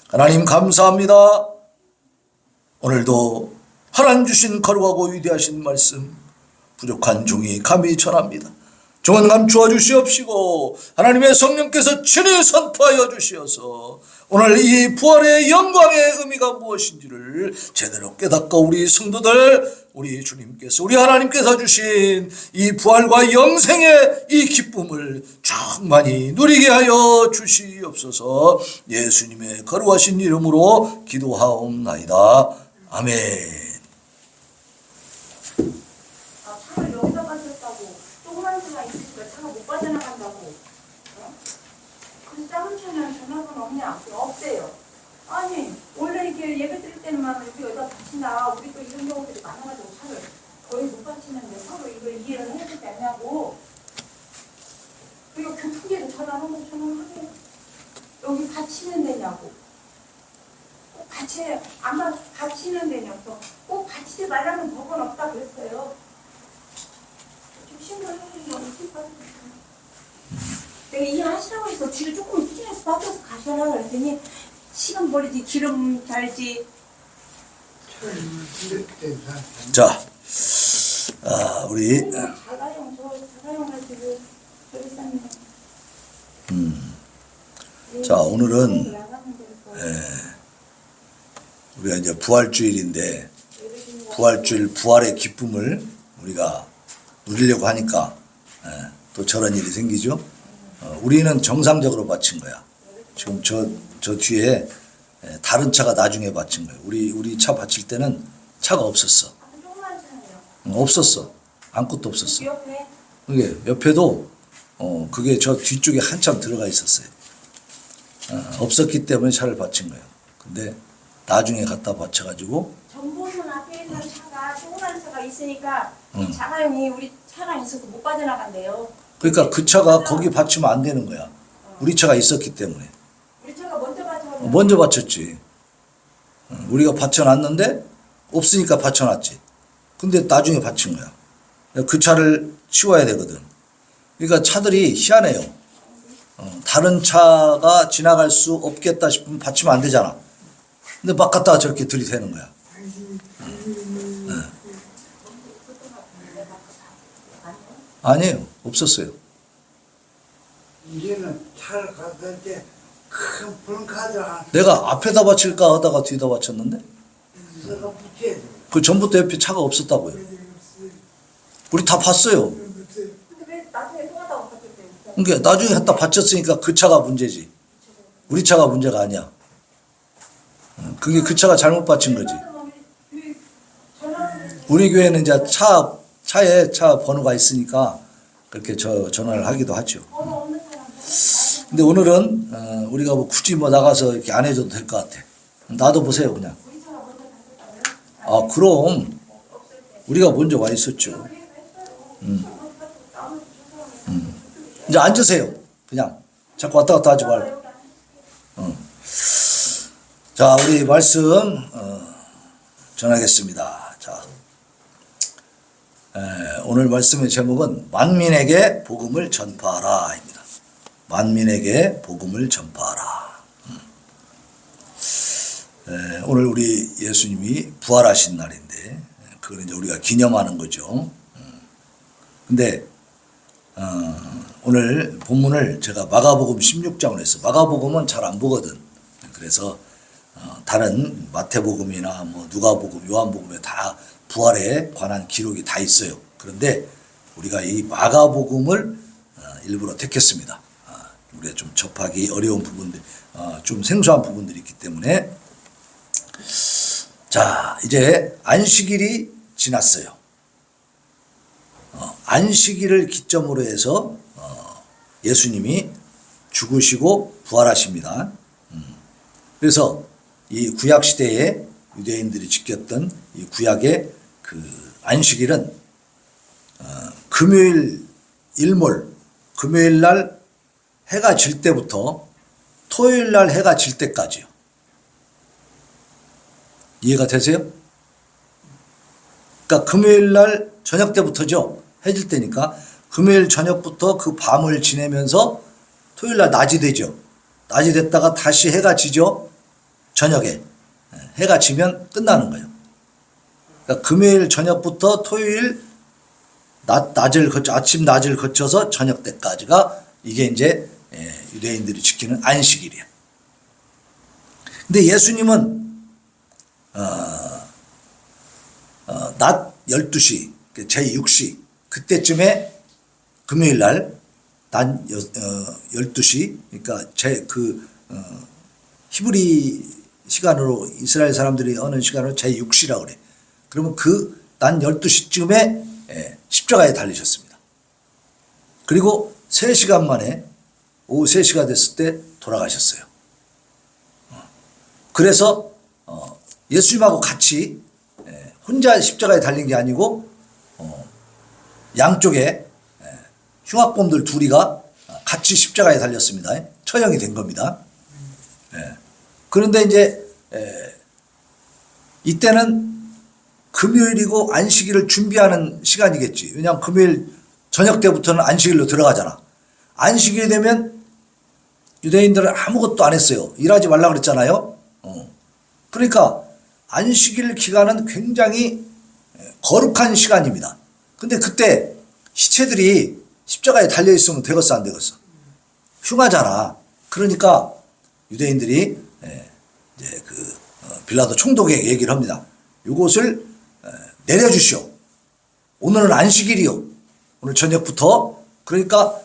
하나님 감사합니다. 오늘도 하나님 주신 거룩하고 위대하신 말씀 부족한 종이 감히 전합니다. 종은 감추어 주시옵시고 하나님의 성령께서 친히 선포하여 주시어서 오늘 이 부활의 영광의 의미가 무엇인지를 제대로 깨닫고 우리 성도들, 우리 주님께서, 우리 하나님께서 주신 이 부활과 영생의 이 기쁨을 충만히 누리게 하여 주시옵소서. 예수님의 거룩하신 이름으로 기도하옵나이다. 아멘. 차를 여기다 가셨다고 조그만 차가 있으니까 차가 못 빠져나간다고. 그 작은 차는 전화번호 없냐? 없대요. 아니 원래 이렇게 예배 드릴 때만 우리 여기다 다친다. 우리 또 이런 경우들이 많아가지고 차를 거의 못 바치는데 서로 이걸 이해를 해야 되지 않냐고. 그리고 교통계도 전화하고 전화하게 여기 바치는 데냐고. 꼭 바치 아마 바치는 데냐고. 꼭 바치지 말라는 법은 없다 그랬어요. 내가 이해하시라고 해서 뒤를 조금 후진해서 빠져서 가셔라 그랬더니 시간 버리지 기름 달지. 자, 우리 자가용 가지고 저기 쌌네. 자, 오늘은 우리가 이제 부활주일인데 부활주일 부활의 기쁨을 우리가 누리려고 하니까 또 저런 일이 생기죠. 우리는 정상적으로 바친 거야. 지금 저 뒤에 다른 차가 나중에 바친 거예요. 우리 차 바칠 때는 차가 없었어. 조그만 차예요. 없었어. 아무것도 없었어. 옆에 그게 옆에도 그게 저 뒤쪽에 한참 들어가 있었어요. 없었기 때문에 차를 바친 거예요. 근데 나중에 갖다 바쳐가지고 정보문 앞에 있는 차가 조그만 차가 있으니까 자가용이 우리 차랑 있어서 못 빠져나간대요. 그러니까 그 차가 거기 받치면 안 되는 거야. 우리 차가 있었기 때문에. 우리 차가 먼저 받쳐가지고 먼저 받쳤지. 우리가 받쳐놨는데 없으니까 받쳐놨지. 근데 나중에 받친 거야. 그 차를 치워야 되거든. 그러니까 차들이 희한해요. 다른 차가 지나갈 수 없겠다 싶으면 받치면 안 되잖아. 근데 막 갖다가 저렇게 들이대는 거야. 아니에요. 없었어요. 이제는 차를 갔을 때 큰 푸른카드 내가 앞에다 바칠까 하다가 뒤에다 바쳤는데 하나가 붙여야 돼. 그 전부터 옆에 차가 없었다고요. 우리 다 봤어요. 근데 왜 나중에 또 하다가 바뀌었대요? 그러니까 나중에 갖다 바쳤으니까 그 차가 문제지. 우리 차가 문제가 아니야. 그게 그 차가 잘못 바친 거지. 우리 교회는 이제 차에 차 번호가 있으니까 그렇게 전화를 하기도 하죠. 번호 없는 사람 근데 오늘은 우리가 뭐 굳이 뭐 나가서 이렇게 안 해줘도 될 것 같아. 놔둬 보세요 그냥. 우리 차가 먼저 갔었다고요? 그럼 우리가 먼저 와 있었죠. 이제 앉으세요. 그냥 자꾸 왔다 갔다 하지 말고. 자, 우리 말씀 전하겠습니다. 자, 오늘 말씀의 제목은 만민에게 복음을 전파하라입니다. 만민에게 복음을 전파하라. 오늘 우리 예수님이 부활하신 날인데 그걸 이제 우리가 기념하는 거죠. 근데 오늘 본문을 제가 마가복음 16장으로 했어요. 마가복음은 잘 안 보거든. 그래서 다른 마태복음이나 뭐 누가복음, 요한복음에 다 부활에 관한 기록이 다 있어요. 그런데 우리가 이 마가복음을 일부러 택했습니다. 우리가 좀 접하기 어려운 부분들, 좀 생소한 부분들이 있기 때문에. 자, 이제 안식일이 지났어요. 안식일을 기점으로 해서 예수님이 죽으시고 부활하십니다. 그래서 이 구약 시대에 유대인들이 지켰던 이 구약의 그 안식일은 금요일 일몰, 금요일 날 해가 질 때부터 토요일 날 해가 질 때까지요. 이해가 되세요? 그러니까 금요일 날 저녁 때부터죠. 해질 때니까 금요일 저녁부터 그 밤을 지내면서 토요일 날 낮이 되죠. 낮이 됐다가 다시 해가 지죠. 저녁에 해가 지면 끝나는 거예요. 그러니까 금요일 저녁부터 토요일 낮을 거쳐 아침 낮을 거쳐서 저녁 때까지가 이게 이제 유대인들이 지키는 안식일이에요. 근데 예수님은 낮 12시 제6시 그때쯤에 금요일 날 낮 12시 그러니까 히브리 시간으로 이스라엘 사람들이 하는 시간으로 제6시라고 그래. 그러면 그 낮 12시쯤에 십자가에 달리셨습니다. 그리고 3시간 만에 오후 3시가 됐을 때 돌아가셨어요. 그래서 예수님하고 같이 혼자 십자가에 달린 게 아니고 양쪽에 흉악범들 둘이가 같이 십자가에 달렸습니다. 처형이 된 겁니다. 그런데 이제 이때는 금요일이고 안식일을 준비하는 시간이겠지. 왜냐하면 금요일 저녁 때부터는 안식일로 들어가잖아. 안식일이 되면 유대인들은 아무것도 안 했어요. 일하지 말라 그랬잖아요. 그러니까 안식일 기간은 굉장히 거룩한 시간입니다. 근데 그때 시체들이 십자가에 달려 있으면 되겠어 안 되겠어? 흉하잖아. 그러니까 유대인들이 이제 빌라도 총독에게 얘기를 합니다. 이곳을 내려주시오. 오늘은 안식일이요. 오늘 저녁부터. 그러니까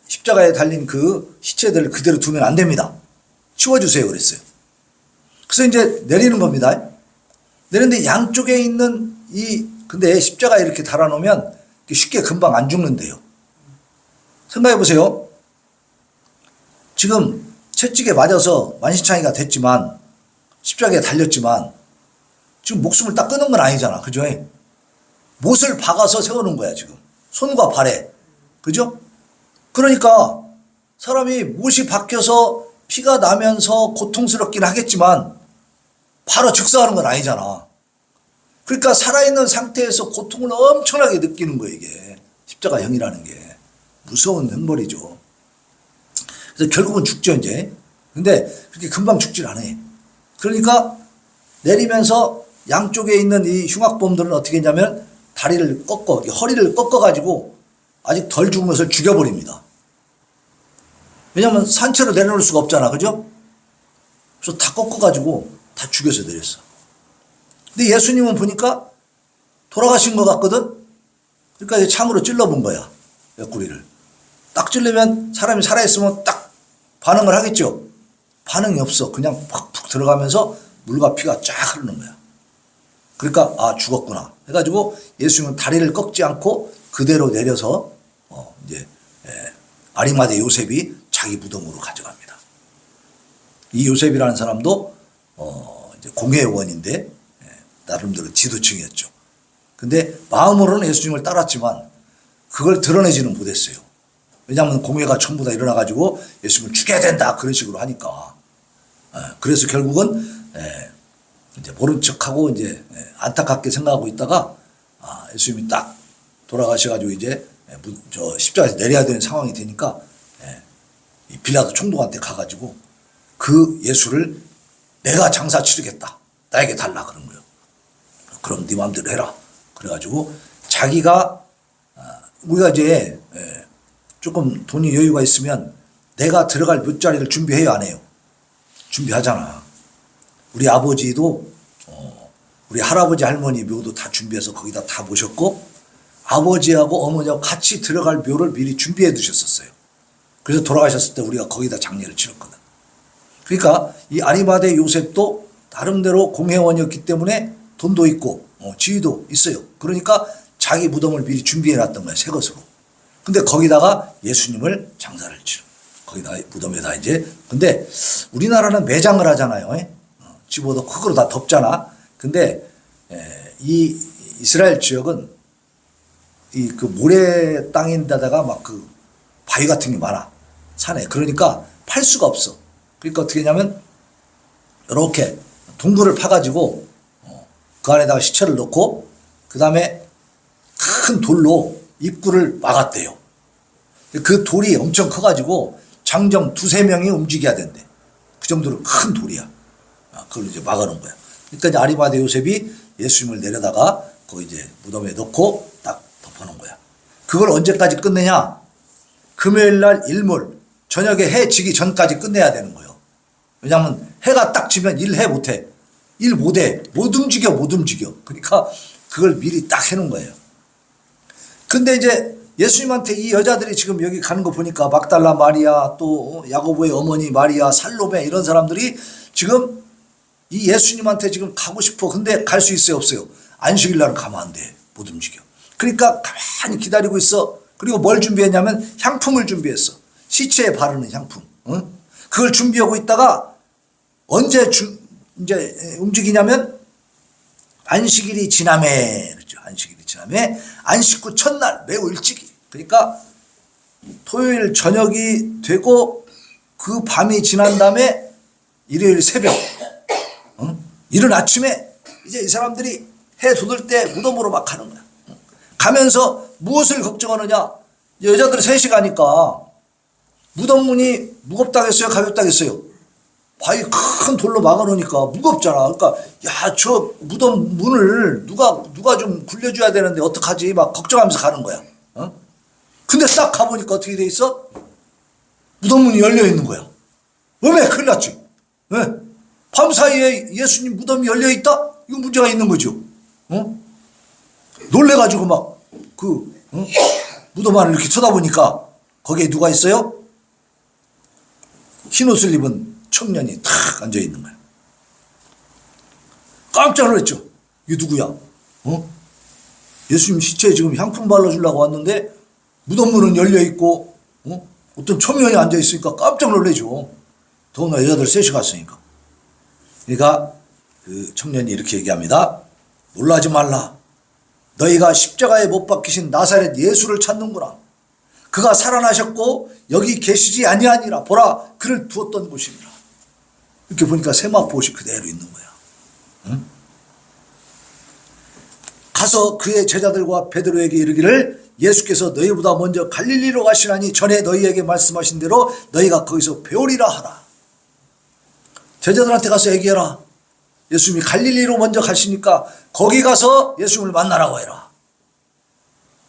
십자가에 달린 그 시체들을 그대로 두면 안 됩니다. 치워주세요. 그랬어요. 그래서 이제 내리는 겁니다. 내리는데 양쪽에 있는 근데 십자가에 이렇게 달아놓으면 쉽게 금방 안 죽는데요. 생각해 보세요. 지금 채찍에 맞아서 만신창이가 됐지만 십자가에 달렸지만 지금 목숨을 딱 끊은 건 아니잖아. 그죠? 못을 박아서 세우는 거야 지금. 손과 발에. 그죠? 그러니까 사람이 못이 박혀서 피가 나면서 고통스럽긴 하겠지만 바로 즉사하는 건 아니잖아. 그러니까 살아있는 상태에서 고통을 엄청나게 느끼는 거예요, 이게. 십자가형이라는 게. 무서운 형벌이죠. 그래서 결국은 죽죠, 이제. 근데 그렇게 금방 죽질 않아요. 그러니까 내리면서 양쪽에 있는 이 흉악범들은 어떻게 했냐면 허리를 꺾어가지고 아직 덜 죽은 것을 죽여버립니다. 왜냐면 산채로 내려놓을 수가 없잖아, 그죠? 그래서 다 꺾어가지고 다 죽여서 내렸어. 근데 예수님은 보니까 돌아가신 것 같거든? 그러니까 창으로 찔러본 거야. 옆구리를. 딱 찔르면 사람이 살아있으면 딱 반응을 하겠죠? 반응이 없어. 그냥 푹푹 들어가면서 물과 피가 쫙 흐르는 거야. 그러니까 죽었구나. 해가지고 예수님은 다리를 꺾지 않고 그대로 내려서 이제 아리마대 요셉이 자기 무덤으로 가져갑니다. 이 요셉이라는 사람도 이제 공회원인데 나름대로 지도층이었죠. 근데 마음으로는 예수님을 따랐지만 그걸 드러내지는 못했어요. 왜냐하면 공회가 전부 다 일어나가지고 예수님을 죽여야 된다 그런 식으로 하니까. 그래서 결국은 이제 모른 척하고 이제 안타깝게 생각하고 있다가 예수님이 딱 돌아가셔가지고 이제 십자가에서 내려야 되는 상황이 되니까 이 빌라도 총독한테 가가지고 그 예수를 내가 장사 치르겠다. 나에게 달라 그런 거예요. 그럼 네 마음대로 해라. 그래가지고 자기가 우리가 이제 조금 돈이 여유가 있으면 내가 들어갈 묫자리를 준비해요 안 해요? 준비하잖아. 우리 아버지도 우리 할아버지 할머니 묘도 다 준비해서 거기다 다 모셨고 아버지하고 어머니하고 같이 들어갈 묘를 미리 준비해 두셨었어요. 그래서 돌아가셨을 때 우리가 거기다 장례를 치렀거든. 그러니까 이 아리마대 요셉도 나름대로 공회원이었기 때문에 돈도 있고 지위도 있어요. 그러니까 자기 무덤을 미리 준비해 놨던 거야, 새 것으로. 근데 거기다가 예수님을 장사를 치러. 거기다 무덤에다 이제. 근데 우리나라는 매장을 하잖아요. 집어도 흙으로 다 덮잖아. 근데 이 이스라엘 지역은 이 그 모래 땅인데다가 막 그 바위 같은 게 많아. 산에. 그러니까 팔 수가 없어. 그러니까 어떻게 했냐면 이렇게 동굴을 파가지고 그 안에다가 시체를 넣고 그 다음에 큰 돌로 입구를 막았대요. 그 돌이 엄청 커가지고 장정 2-3명이 움직여야 된대. 그 정도로 큰 돌이야. 그걸 이제 막아놓은 거야. 그러니까 이제 아리마대 요셉이 예수님을 내려다가 거기 이제 무덤에 넣고 딱 덮어놓은 거야. 그걸 언제까지 끝내냐? 금요일 날 일몰, 저녁에 해 지기 전까지 끝내야 되는 거예요. 왜냐하면 해가 딱 지면 일 못해. 일 못해. 못 움직여. 그러니까 그걸 미리 딱 해놓은 거예요. 근데 이제 예수님한테 이 여자들이 지금 여기 가는 거 보니까 막달라 마리아, 또 야고보의 어머니 마리아, 살로메 이런 사람들이 지금 이 예수님한테 지금 가고 싶어. 근데 갈 수 있어요, 없어요? 안식일 날은 가면 안 돼. 못 움직여. 그러니까 가만히 기다리고 있어. 그리고 뭘 준비했냐면 향품을 준비했어. 시체에 바르는 향품. 응? 그걸 준비하고 있다가 언제 이제 움직이냐면 안식일이 지남에, 그렇죠. 안식일이 지남에 안식 후 첫날 매우 일찍이. 그러니까 토요일 저녁이 되고 그 밤이 지난 다음에 일요일 새벽, 응? 이른 아침에 이제 이 사람들이 해 돋을 때 무덤으로 막 가는 거야. 가면서 무엇을 걱정하느냐? 여자들 셋이 가니까 무덤 문이 무겁다겠어요? 가볍다겠어요? 바위 큰 돌로 막아놓으니까 무겁잖아. 그러니까 야, 저 무덤 문을 누가 좀 굴려줘야 되는데 어떡하지? 막 걱정하면서 가는 거야. 어? 근데 딱 가보니까 어떻게 돼 있어? 무덤 문이 열려 있는 거야. 왜? 큰일 났지. 왜? 밤 사이에 예수님 무덤이 열려 있다? 이거 문제가 있는 거죠. 어? 놀래가지고 막 무덤 안을 이렇게 쳐다보니까 거기에 누가 있어요? 흰 옷을 입은 청년이 탁 앉아 있는 거야. 깜짝 놀랐죠. 이게 누구야? 어? 예수님 시체에 지금 향품 발라주려고 왔는데 무덤 문은 열려 있고 어떤 청년이 앉아 있으니까 깜짝 놀래죠. 더구나 여자들 셋이 갔으니까. 그러니까 그 청년이 이렇게 얘기합니다. 놀라지 말라. 너희가 십자가에 못 박히신 나사렛 예수를 찾는구나. 그가 살아나셨고 여기 계시지 아니하니라. 보라, 그를 두었던 곳이니라. 이렇게 보니까 세마포옷이 그대로 있는 거야. 응? 가서 그의 제자들과 베드로에게 이르기를 예수께서 너희보다 먼저 갈릴리로 가시나니 전에 너희에게 말씀하신 대로 너희가 거기서 배우리라 하라. 제자들한테 가서 얘기해라. 예수님이 갈릴리로 먼저 가시니까 거기 가서 예수님을 만나라고 해라.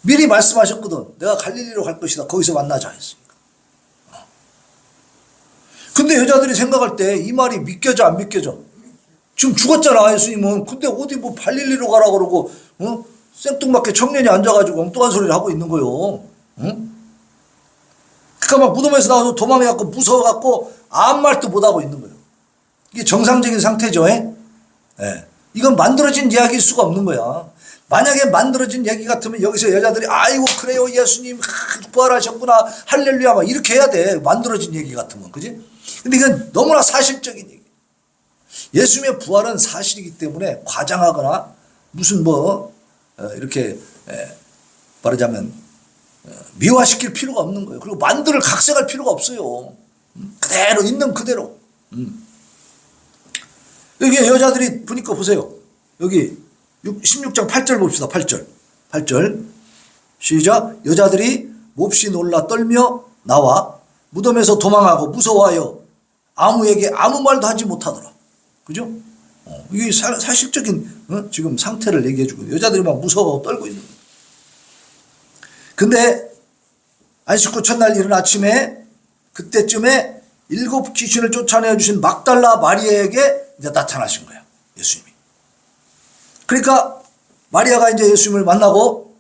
미리 말씀하셨거든. 내가 갈릴리로 갈 것이다. 거기서 만나자 했으니까. 근데 여자들이 생각할 때 이 말이 믿겨져 안 믿겨져? 지금 죽었잖아 예수님은. 근데 어디 뭐 갈릴리로 가라 그러고 생뚱맞게 청년이 앉아가지고 엉뚱한 소리를 하고 있는 거요. 응? 그러니까 막 무덤에서 나와서 도망해갖고 무서워갖고 아무 말도 못하고 있는 거예요. 이게 정상적인 상태죠. 예? 이건 만들어진 이야기일 수가 없는 거야. 만약에 만들어진 얘기 같으면 여기서 여자들이 아이고 그래요 예수님 부활하셨구나 할렐루야 막 이렇게 해야 돼. 만들어진 얘기 같으면. 그지? 근데 이건 너무나 사실적인 얘기. 예수님의 부활은 사실이기 때문에 과장하거나 무슨 이렇게 말하자면 미화시킬 필요가 없는 거예요. 그리고 만들을 각색할 필요가 없어요. 그대로 있는 그대로. 여기 여자들이 보니까 보세요. 여기 16장 8절 봅시다. 8절 시작. 여자들이 몹시 놀라 떨며 나와 무덤에서 도망하고 무서워하여 아무에게 아무 말도 하지 못하더라. 그죠? 이게 사실적인 지금 상태를 얘기해주고 여자들이 막 무서워 떨고 있는 거예요. 근데 안식 후 첫날 이른 아침에 그때쯤에 7 귀신을 쫓아내어 주신 막달라 마리아에게 이제 나타나신 거야. 예수님이. 그러니까 마리아가 이제 예수님을 만나고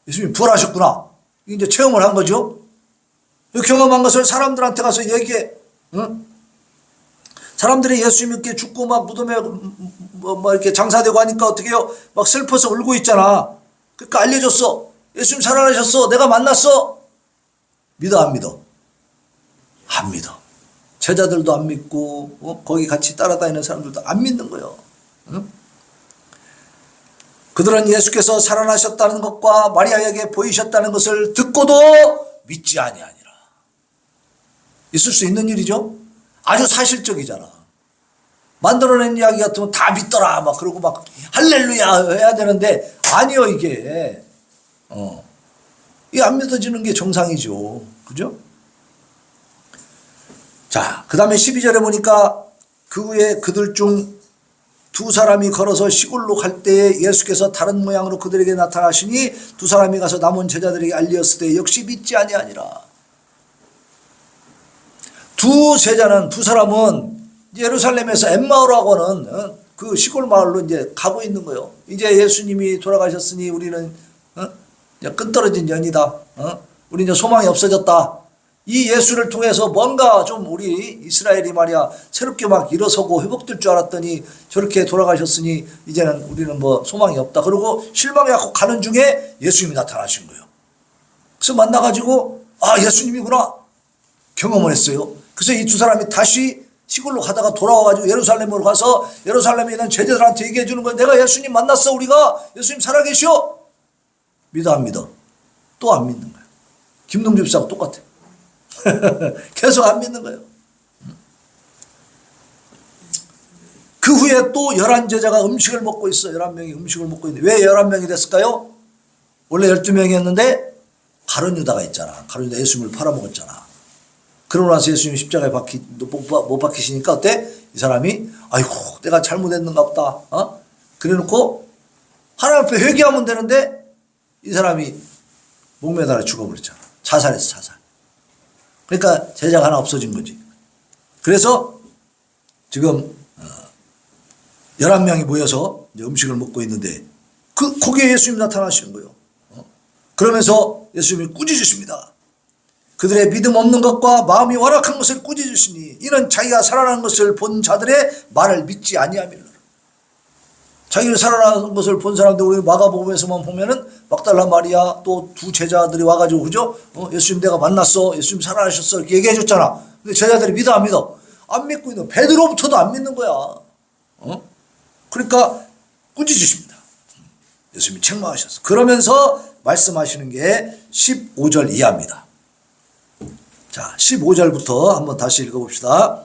예수님이 부활하셨구나. 이제 체험을 한 거죠. 경험한 것을 사람들한테 가서 얘기해. 응? 사람들이 예수님 이렇게 죽고 막 무덤에 이렇게 장사되고 하니까 어떻게 해요? 막 슬퍼서 울고 있잖아. 그러니까 알려줬어. 예수님 살아나셨어. 내가 만났어. 믿어 안 믿어? 안 믿어. 제자들도 안 믿고 거기 같이 따라다니는 사람들도 안 믿는 거예요. 응? 그들은 예수께서 살아나셨다는 것과 마리아에게 보이셨다는 것을 듣고도 믿지 아니하니라. 있을 수 있는 일이죠. 아주 사실적이잖아. 만들어낸 이야기 같으면 다 믿더라 막 그러고 막 할렐루야 해야 되는데 아니요 이게 이게 안 믿어지는 게 정상이죠. 그죠? 자, 그 다음에 12절에 보니까 그 후에 그들 중 두 사람이 걸어서 시골로 갈 때에 예수께서 다른 모양으로 그들에게 나타나시니 두 사람이 가서 남은 제자들에게 알리었을 때 역시 믿지 아니하니라. 두 제자는, 두 사람은 예루살렘에서 엠마오라고 하는 그 시골 마을로 이제 가고 있는 거예요. 이제 예수님이 돌아가셨으니 우리는 이제 끈떨어진 연이다. 우리 이제 소망이 없어졌다. 이 예수를 통해서 뭔가 좀 우리 이스라엘이 말이야 새롭게 막 일어서고 회복될 줄 알았더니 저렇게 돌아가셨으니 이제는 우리는 뭐 소망이 없다. 그리고 실망해갖고 가는 중에 예수님이 나타나신 거예요. 그래서 만나가지고 아, 예수님이구나 경험을 했어요. 그래서 이 두 사람이 다시 시골로 가다가 돌아와가지고 예루살렘으로 가서 예루살렘에 있는 제자들한테 얘기해 주는 거예요. 내가 예수님 만났어. 우리가 예수님 살아계셔. 믿어 안 믿어? 또 안 믿는 거예요. 김동주 집사하고 똑같아. 계속 안 믿는 거예요. 그 후에 또 11제자가 음식을 먹고 있어. 11명이 음식을 먹고 있는데 왜 11명이 됐을까요? 원래 12명이었는데 가룟 유다가 있잖아. 가룟 유다 예수님을 팔아먹었잖아. 그러고 나서 예수님이 십자가에 못 박히시니까 어때? 이 사람이 아이고 내가 잘못했는가 보다. 그래놓고 하나님 앞에 회개하면 되는데 이 사람이 목매달아 죽어버렸잖아. 자살했어. 자살. 그러니까 제자가 하나 없어진 거지. 그래서 지금 11명이 모여서 이제 음식을 먹고 있는데 거기에 예수님이 나타나시는 거예요. 그러면서 예수님이 꾸짖으십니다. 그들의 믿음 없는 것과 마음이 완악한 것을 꾸짖으시니 이는 자기가 살아난 것을 본 자들의 말을 믿지 아니함이라. 자기를 살아난 것을 본 사람들 우리 마가복음에서만 보면은 막달라 마리아 또 두 제자들이 와가지고 그죠? 예수님 내가 만났어. 예수님 살아나셨어. 이렇게 얘기해 줬잖아. 근데 제자들이 믿어 안 믿어? 안 믿고 있는 거야. 베드로부터도 안 믿는 거야. 그러니까 꾸짖으십니다. 예수님이 책망하셨어. 그러면서 말씀하시는 게 15절 이하입니다. 자, 15절부터 한번 다시 읽어봅시다.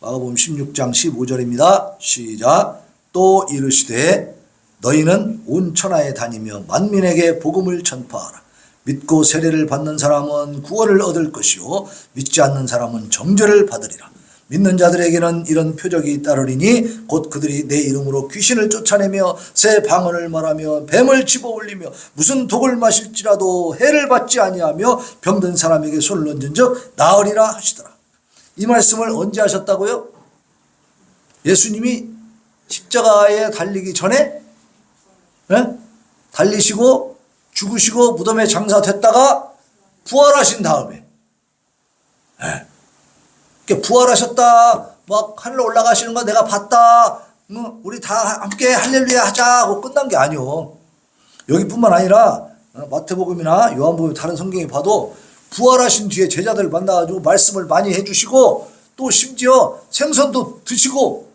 마가복음 16장 15절입니다. 시작. 또 이르시되 너희는 온 천하에 다니며 만민에게 복음을 전파하라. 믿고 세례를 받는 사람은 구원을 얻을 것이요 믿지 않는 사람은 정죄를 받으리라. 믿는 자들에게는 이런 표적이 따르리니 곧 그들이 내 이름으로 귀신을 쫓아내며 새 방언을 말하며 뱀을 집어올리며 무슨 독을 마실지라도 해를 받지 아니하며 병든 사람에게 손을 얹은즉 나으리라 하시더라. 이 말씀을 언제 하셨다고요? 예수님이 십자가에 달리기 전에 달리시고 죽으시고 무덤에 장사됐다가 부활하신 다음에 부활하셨다 막 하늘로 올라가시는 거 내가 봤다 우리 다 함께 할렐루야 하자 하고 끝난 게 아니요. 여기뿐만 아니라 마태복음이나 요한복음 다른 성경에 봐도 부활하신 뒤에 제자들을 만나가지고 말씀을 많이 해주시고 또 심지어 생선도 드시고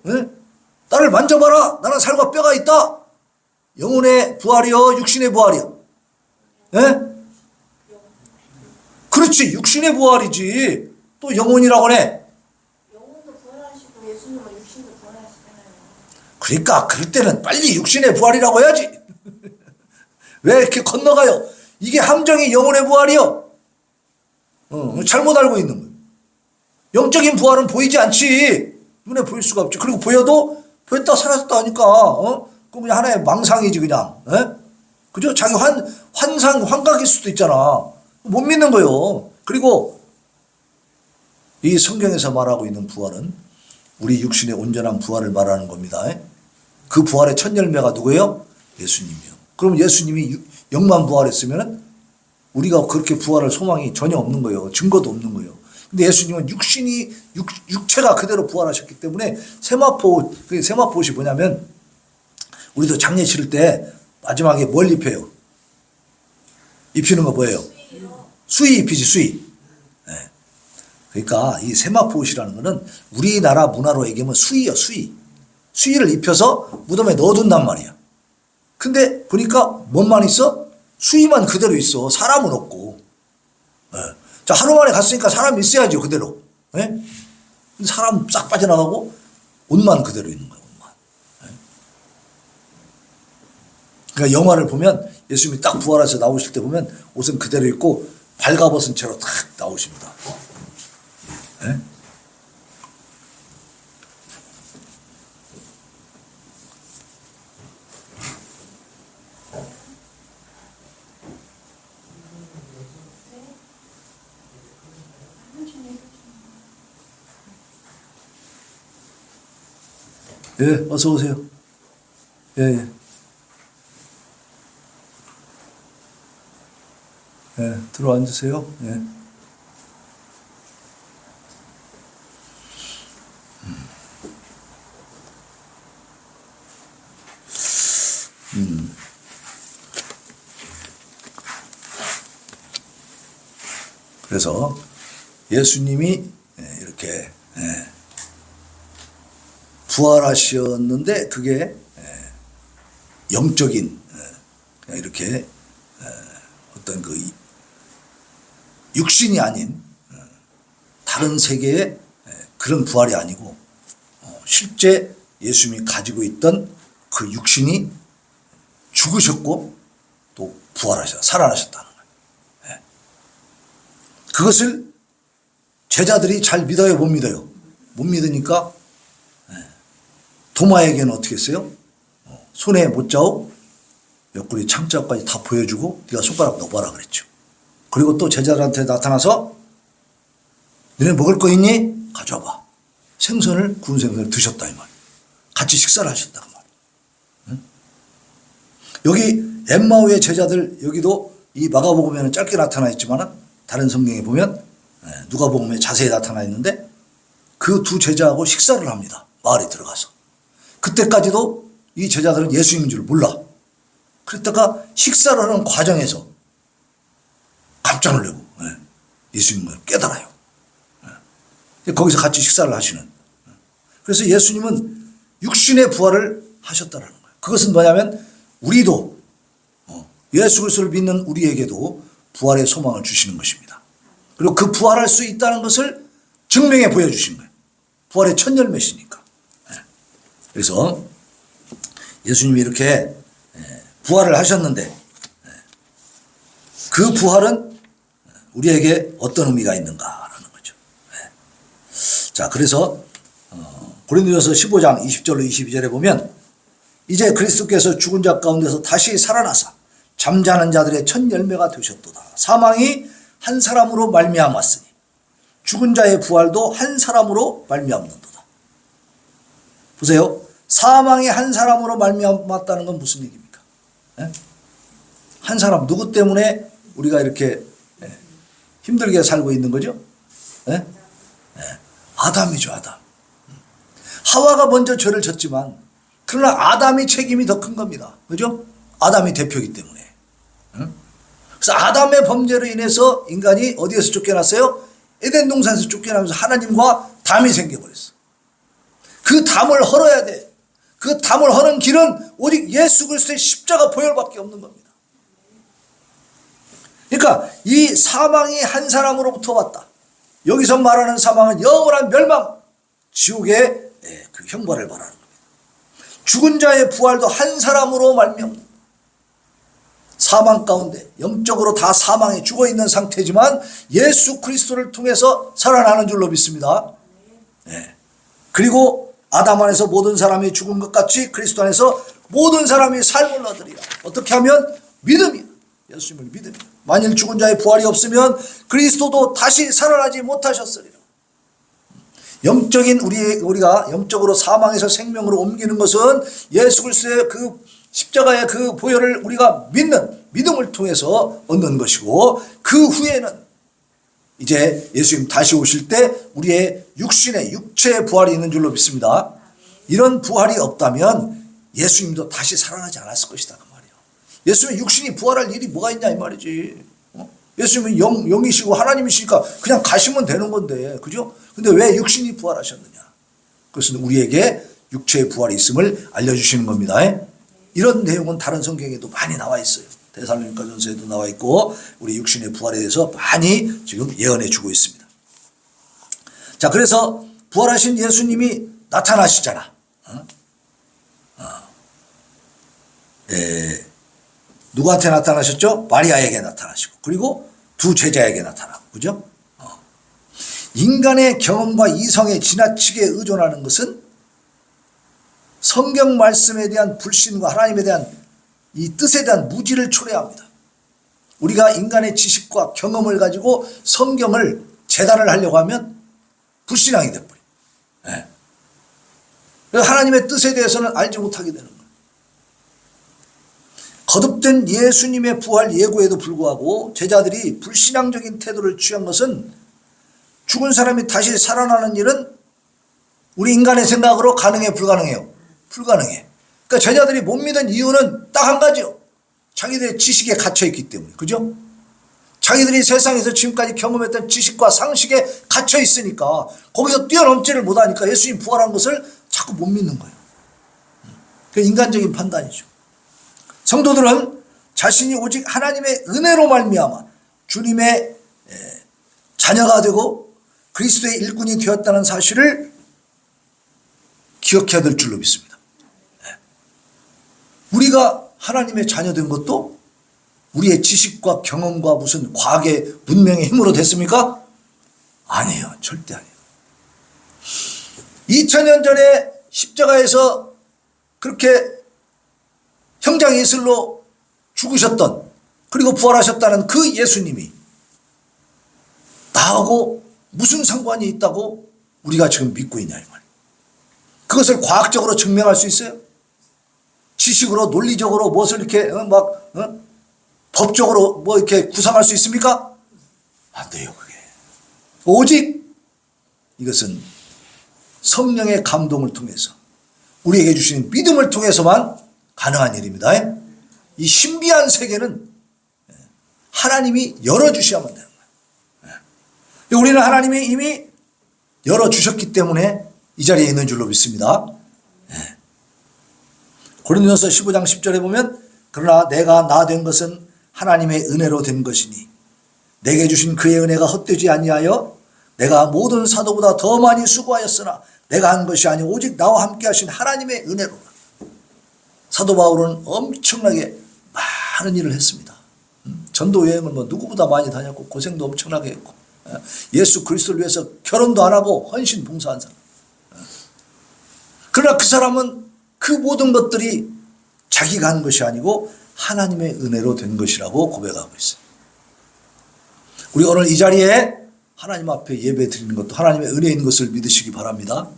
나를 만져봐라 나는 살과 뼈가 있다. 영혼의 부활이요 육신의 부활이요. 그렇지 육신의 부활이지 또 영혼이라고 하네. 영혼도 부활하시고 예수님은 육신도 부활하시잖아요. 그러니까 그럴 때는 빨리 육신의 부활이라고 해야지. 왜 이렇게 건너가요? 이게 함정이 영혼의 부활이요. 잘못 알고 있는 거예요. 영적인 부활은 보이지 않지. 눈에 보일 수가 없지. 그리고 보여도 보였다 사라졌다 하니까 그건 그냥 하나의 망상이지 그냥. 그죠? 자기 환상 환각일 수도 있잖아. 못 믿는 거예요. 그리고 이 성경에서 말하고 있는 부활은 우리 육신의 온전한 부활을 말하는 겁니다. 그 부활의 첫 열매가 누구예요? 예수님이요. 그럼 예수님이 영만 부활했으면 우리가 그렇게 부활할 소망이 전혀 없는 거예요. 증거도 없는 거예요. 근데 예수님은 육체가 그대로 부활하셨기 때문에 세마포옷이 뭐냐면 우리도 장례 치를 때 마지막에 뭘 입혀요? 입히는 거 뭐예요? 수의 입히지 수의. 그러니까 이 세마포옷이라는 거는 우리나라 문화로 얘기하면 수의야 수의. 수의를 입혀서 무덤에 넣어둔단 말이야. 근데 보니까 뭔만 있어? 수의만 그대로 있어. 사람은 없고. 자 하루 만에 갔으니까 사람이 있어야죠 그대로. 사람 싹 빠져나가고 옷만 그대로 있는 거야. 옷만. 그러니까 영화를 보면 예수님이 딱 부활해서 나오실 때 보면 옷은 그대로 입고 발가벗은 채로 딱 나오십니다. 예, 어서 오세요. 예, 예. 예, 들어 앉으세요. 예. 그래서 예수님이 이렇게 부활하셨는데 그게 영적인 이렇게 어떤 그 육신이 아닌 다른 세계의 그런 부활이 아니고 실제 예수님이 가지고 있던 그 육신이 죽으셨고 또 살아나셨다는 거예요. 그것을 제자들이 잘 믿어요, 못 믿어요? 못 믿으니까 도마에게는 어떻게 했어요? 손에 못자국, 옆구리 창자국까지 다 보여주고 네가 손가락 넣어봐라 그랬죠. 그리고 또 제자들한테 나타나서 너네 먹을 거 있니? 가져와봐. 구운 생선을 드셨다 이 말이에요. 같이 식사를 하셨다 그 말이에요. 응? 여기 엠마오의 제자들, 여기도 이 마가복음에는 짧게 나타나 있지만 다른 성경에 보면 누가복음에 자세히 나타나 있는데 그 두 제자하고 식사를 합니다. 마을에 들어가서. 그때까지도 이 제자들은 예수님인 줄 몰라. 그랬다가 식사를 하는 과정에서 깜짝 놀라고 예수님을 깨달아요. 거기서 같이 식사를 하시는. 그래서 예수님은 육신의 부활을 하셨다는 거예요. 그것은 뭐냐면 우리도 예수 그리스도를 믿는 우리에게도 부활의 소망을 주시는 것입니다. 그리고 그 부활할 수 있다는 것을 증명해 보여주신 거예요. 부활의 첫 열매시니까. 그래서 예수님이 이렇게 부활을 하셨는데 그 부활은 우리에게 어떤 의미가 있는가라는 거죠. 자, 그래서 고린도전서 15장 20절로 22절에 보면 이제 그리스도께서 죽은 자 가운데서 다시 살아나사 잠자는 자들의 첫 열매가 되셨도다. 사망이 한 사람으로 말미암았으니 죽은 자의 부활도 한 사람으로 말미암는도다. 보세요. 사망이 한 사람으로 말미암았다는 건 무슨 얘기입니까? 한 사람, 누구 때문에 우리가 이렇게 힘들게 살고 있는 거죠? 아담이죠, 아담. 하와가 먼저 죄를 졌지만 그러나 아담이 책임이 더 큰 겁니다. 그죠? 아담이 대표이기 때문에. 그래서 아담의 범죄로 인해서 인간이 어디에서 쫓겨났어요? 에덴 동산에서 쫓겨나면서 하나님과 담이 생겨버렸어. 그 담을 헐어야 돼. 그 담을 허는 길은 오직 예수 그리스도의 십자가 보혈밖에 없는 겁니다. 그러니까 이 사망이 한 사람으로부터 왔다. 여기서 말하는 사망은 영원한 멸망, 지옥의 그 형벌을 말하는 겁니다. 죽은 자의 부활도 한 사람으로 말미암는 사망 가운데 영적으로 다 사망에 죽어있는 상태지만 예수 그리스도를 통해서 살아나는 줄로 믿습니다. 그리고 아담 안에서 모든 사람이 죽은 것 같이 그리스도 안에서 모든 사람이 삶을 얻으리라. 어떻게 하면? 믿음이야. 예수님을 믿음이야. 만일 죽은 자의 부활이 없으면 그리스도도 다시 살아나지 못하셨으리라. 영적인 우리가 영적으로 사망에서 생명으로 옮기는 것은 예수 그리스도의 그 십자가의 그 보혈을 우리가 믿는 믿음을 통해서 얻는 것이고, 그 후에는 이제 예수님 다시 오실 때 우리의 육체의 부활이 있는 줄로 믿습니다. 이런 부활이 없다면 예수님도 다시 살아나지 않았을 것이다 그 말이에요. 예수님의 육신이 부활할 일이 뭐가 있냐 이 말이지. 예수님은 영이시고 하나님이시니까 그냥 가시면 되는 건데, 그죠? 근데 왜 육신이 부활하셨느냐? 그것은 우리에게 육체의 부활이 있음을 알려주시는 겁니다. 이런 내용은 다른 성경에도 많이 나와 있어요. 데살로니가전서에도 나와 있고 우리 육신의 부활에 대해서 많이 지금 예언해 주고 있습니다. 자, 그래서 부활하신 예수님이 나타나시잖아. 누구한테 나타나셨죠? 마리아에게 나타나시고, 그리고 두 제자에게 나타나고, 그죠? 인간의 경험과 이성에 지나치게 의존하는 것은 성경 말씀에 대한 불신과 하나님에 대한 이 뜻에 대한 무지를 초래합니다. 우리가 인간의 지식과 경험을 가지고 성경을 재단을 하려고 하면 불신앙이 돼버려요. 그래서 하나님의 뜻에 대해서는 알지 못하게 되는 거예요. 거듭된 예수님의 부활 예고에도 불구하고 제자들이 불신앙적인 태도를 취한 것은 죽은 사람이 다시 살아나는 일은 우리 인간의 생각으로 가능해 불가능해요? 불가능해. 그러니까 제자들이 못 믿은 이유는 딱 한 가지요. 자기들의 지식에 갇혀있기 때문에. 그죠? 자기들이 세상에서 지금까지 경험했던 지식과 상식에 갇혀있으니까 거기서 뛰어넘지를 못하니까 예수님 부활한 것을 자꾸 못 믿는 거예요. 그 인간적인 판단이죠. 성도들은 자신이 오직 하나님의 은혜로 말미암아 주님의 자녀가 되고 그리스도의 일꾼이 되었다는 사실을 기억해야 될 줄로 믿습니다. 우리가 하나님의 자녀 된 것도 우리의 지식과 경험과 무슨 과학의 문명의 힘으로 됐습니까? 아니에요. 절대 아니에요. 2000년 전에 십자가에서 그렇게 형장 예술로 죽으셨던 그리고 부활하셨다는 그 예수님이 나하고 무슨 상관이 있다고 우리가 지금 믿고 있냐 이 말이에요. 그것을 과학적으로 증명할 수 있어요? 지식으로 논리적으로 무엇을 이렇게 법적으로 뭐 이렇게 구상할 수 있습니까? 안 돼요. 그게 오직 이것은 성령의 감동을 통해서 우리에게 주시는 믿음을 통해서만 가능한 일입니다. 이 신비한 세계는 하나님이 열어주셔야만 되는 거예요. 우리는 하나님이 이미 열어주셨기 때문에 이 자리에 있는 줄로 믿습니다. 고린도전서 15장 10절에 보면 그러나 내가 나 된 것은 하나님의 은혜로 된 것이니 내게 주신 그의 은혜가 헛되지 아니하여 내가 모든 사도보다 더 많이 수고하였으나 내가 한 것이 아니 오직 나와 함께 하신 하나님의 은혜로라. 사도 바울은 엄청나게 많은 일을 했습니다. 전도 여행을 뭐 누구보다 많이 다녔고 고생도 엄청나게 했고 예수 그리스도를 위해서 결혼도 안 하고 헌신 봉사한 사람. 그러나 그 사람은 그 모든 것들이 자기가 한 것이 아니고 하나님의 은혜로 된 것이라고 고백하고 있어요. 우리 오늘 이 자리에 하나님 앞에 예배 드리는 것도 하나님의 은혜인 것을 믿으시기 바랍니다.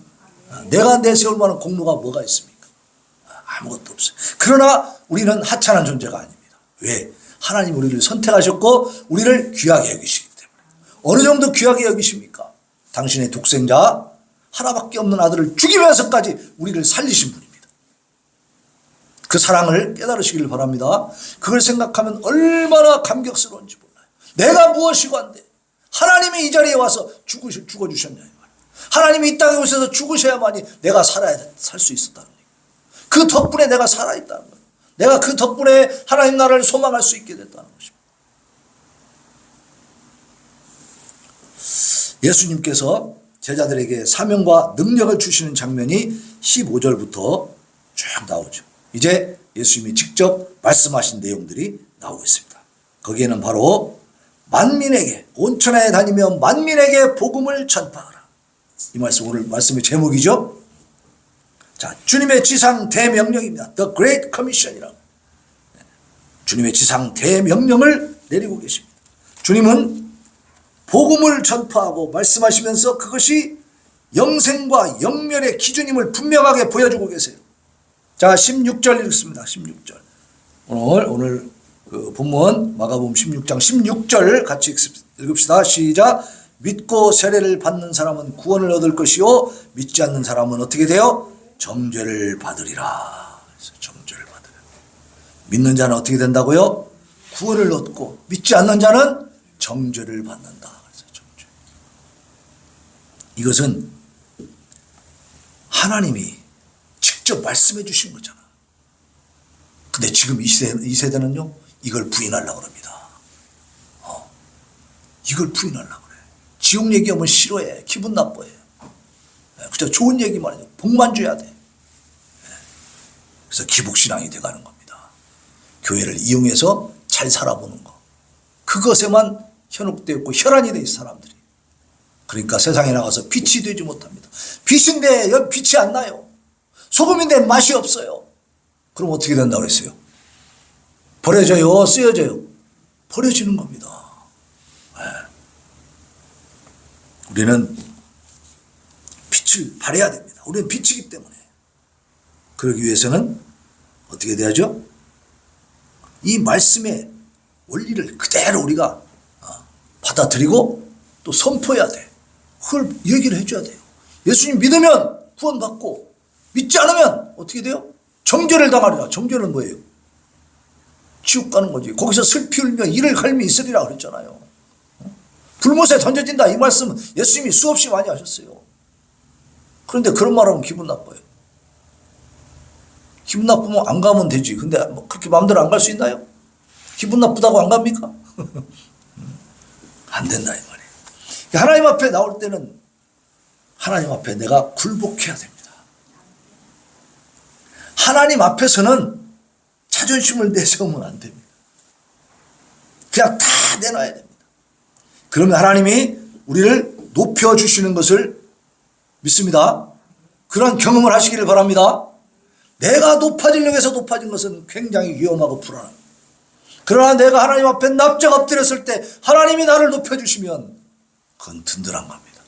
내가 내세울 만한 공로가 뭐가 있습니까? 아무것도 없어요. 그러나 우리는 하찮은 존재가 아닙니다. 왜? 하나님 우리를 선택하셨고 우리를 귀하게 여기시기 때문에. 어느 정도 귀하게 여기십니까? 당신의 독생자 하나밖에 없는 아들을 죽이면서까지 우리를 살리신 분입니다. 그 사랑을 깨달으시기를 바랍니다. 그걸 생각하면 얼마나 감격스러운지 몰라요. 내가 무엇이고 한데 하나님이 이 자리에 와서 죽어주셨냐 이 말이에요. 하나님이 이 땅에 오셔서 죽으셔야만이 내가 살 수 있었다는 거예요. 그 덕분에 내가 살아있다는 거예요. 내가 그 덕분에 하나님 나라를 소망할 수 있게 됐다는 것입니다. 예수님께서 제자들에게 사명과 능력을 주시는 장면이 15절부터 쭉 나오죠. 이제 예수님이 직접 말씀하신 내용들이 나오고 있습니다. 거기에는 바로 만민에게 온 천하에 다니며 만민에게 복음을 전파하라. 이 말씀 오늘 말씀의 제목이죠. 자, 주님의 지상 대명령입니다. The Great Commission이라고. 주님의 지상 대명령을 내리고 계십니다. 주님은 복음을 전파하고 말씀하시면서 그것이 영생과 영멸의 기준임을 분명하게 보여주고 계세요. 자, 16절 읽습니다. 16절. 오늘 그 본문 마가복음 16장 16절 같이 읽읍시다. 시작. 믿고 세례를 받는 사람은 구원을 얻을 것이요 믿지 않는 사람은 어떻게 돼요? 정죄를 받으리라. 정죄를 받으리라. 믿는 자는 어떻게 된다고요? 구원을 얻고 믿지 않는 자는 정죄를 받는다. 그래서 정죄. 이것은 하나님이 직접 말씀해 주신 거잖아. 근데 지금 이 세대는요 이걸 부인하려고 합니다. 이걸 부인하려고 그래. 지옥 얘기하면 싫어해. 기분 나빠해. 그저 좋은 얘기만 해요. 복만 줘야 돼. 그래서 기복신앙이 돼가는 겁니다. 교회를 이용해서 잘 살아보는 거. 그것에만 현혹되어 있고 혈안이 돼 있어 사람들이. 그러니까 세상에 나가서 빛이 되지 못합니다. 빛인데 여기 빛이 안 나요. 소금인데 맛이 없어요. 그럼 어떻게 된다고 그랬어요? 버려져요? 쓰여져요? 버려지는 겁니다. 우리는 빛을 발해야 됩니다. 우리는 빛이기 때문에 그러기 위해서는 어떻게 돼야죠? 이 말씀의 원리를 그대로 우리가 받아들이고 또 선포해야 돼. 그걸 얘기를 해줘야 돼요. 예수님 믿으면 구원받고 믿지 않으면 어떻게 돼요? 정죄를 당하리라. 정죄는 뭐예요? 지옥 가는 거지. 거기서 슬피 울며 이를 갈미 있으리라 그랬잖아요. 불못에 던져진다. 이 말씀 예수님이 수없이 많이 하셨어요. 그런데 그런 말하면 기분 나빠요. 기분 나쁘면 안 가면 되지. 근데 뭐 그렇게 마음대로 안 갈 수 있나요? 기분 나쁘다고 안 갑니까? 안 된다 이 말이에요. 하나님 앞에 나올 때는 하나님 앞에 내가 굴복해야 됩니다. 하나님 앞에서는 자존심을 내세우면 안 됩니다. 그냥 다 내놔야 됩니다. 그러면 하나님이 우리를 높여주시는 것을 믿습니다. 그런 경험을 하시기를 바랍니다. 내가 높아지려고 해서 높아진 것은 굉장히 위험하고 불안합니다. 그러나 내가 하나님 앞에 납작 엎드렸을 때 하나님이 나를 높여주시면 그건 든든한 겁니다.